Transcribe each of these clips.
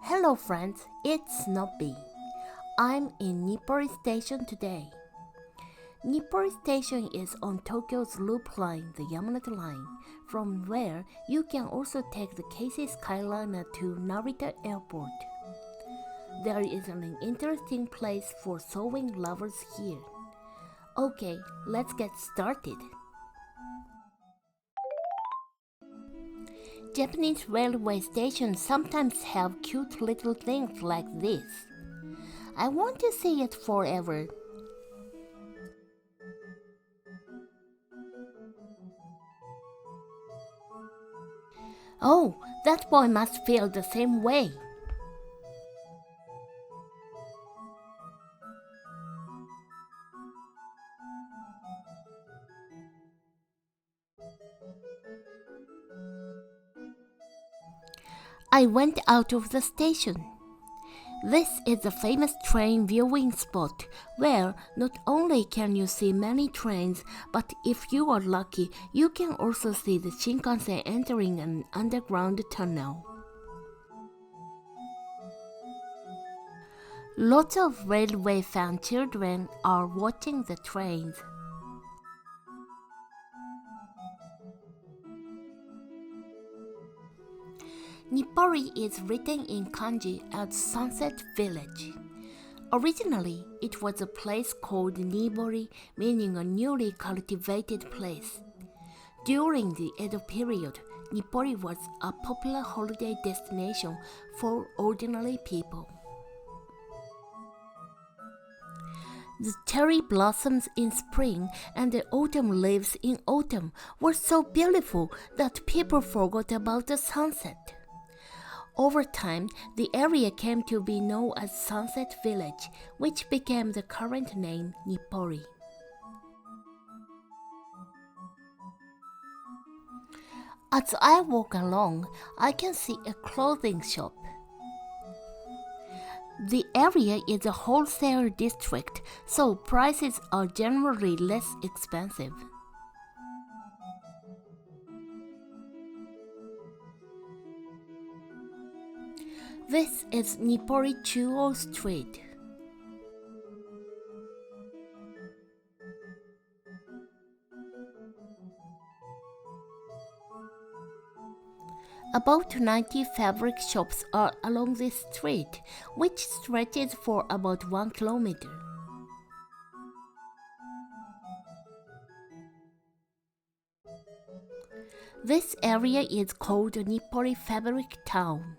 Hello friends, it's Nobby. I'm in Nippori Station today. Nippori Station is on Tokyo's Loop Line, the Yamanote Line, from where you can also take the Keisei Skyliner to Narita Airport. There is an interesting place for sewing lovers here. Okay, let's get started. Japanese railway stations sometimes have cute little things like this. I want to see it forever. Oh, that boy must feel the same way. I went out of the station. This is a famous train viewing spot where not only can you see many trains, but if you are lucky, you can also see the Shinkansen entering an underground tunnel. Lots of railway fan children are watching the trains. Nippori is written in kanji as Sunset Village. Originally, it was a place called Nippori, meaning a newly cultivated place. During the Edo period, Nippori was a popular holiday destination for ordinary people. The cherry blossoms in spring and the autumn leaves in autumn were so beautiful that people forgot about the sunset. Over time, the area came to be known as Sunset Village, which became the current name Nippori. As I walk along, I can see a clothing shop. The area is a wholesale district, so prices are generally less expensive. This is Nippori Chuo Street. About 90 fabric shops are along this street, which stretches for about 1 kilometer. This area is called Nippori Fabric Town.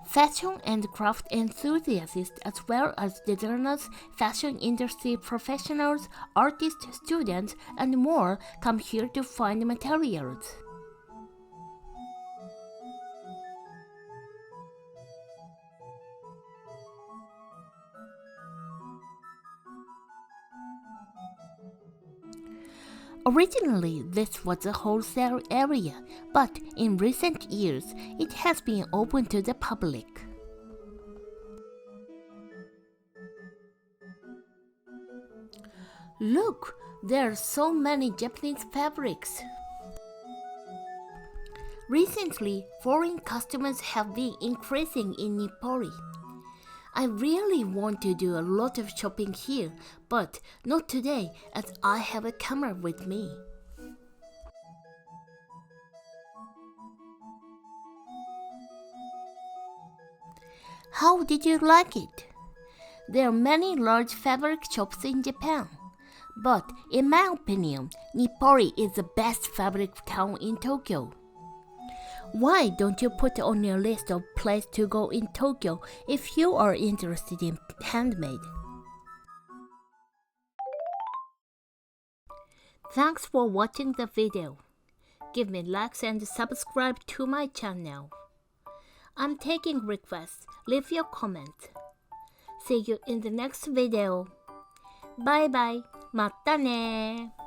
Fashion and craft enthusiasts as well as designers, fashion industry professionals, artists, students, and more come here to find materials. Originally, this was a wholesale area, but in recent years, it has been open to the public. Look, there are so many Japanese fabrics. Recently, foreign customers have been increasing in Nippori. I really want to do a lot of shopping here, but not today as I have a camera with me. How did you like it? There are many large fabric shops in Japan, but in my opinion, Nippori is the best fabric town in Tokyo. Why don't you put on your list of places to go in Tokyo if you are interested in handmade? Thanks for watching the video. Give me likes and subscribe to my channel. I'm taking requests. Leave your comments. See you in the next video. Bye bye. またね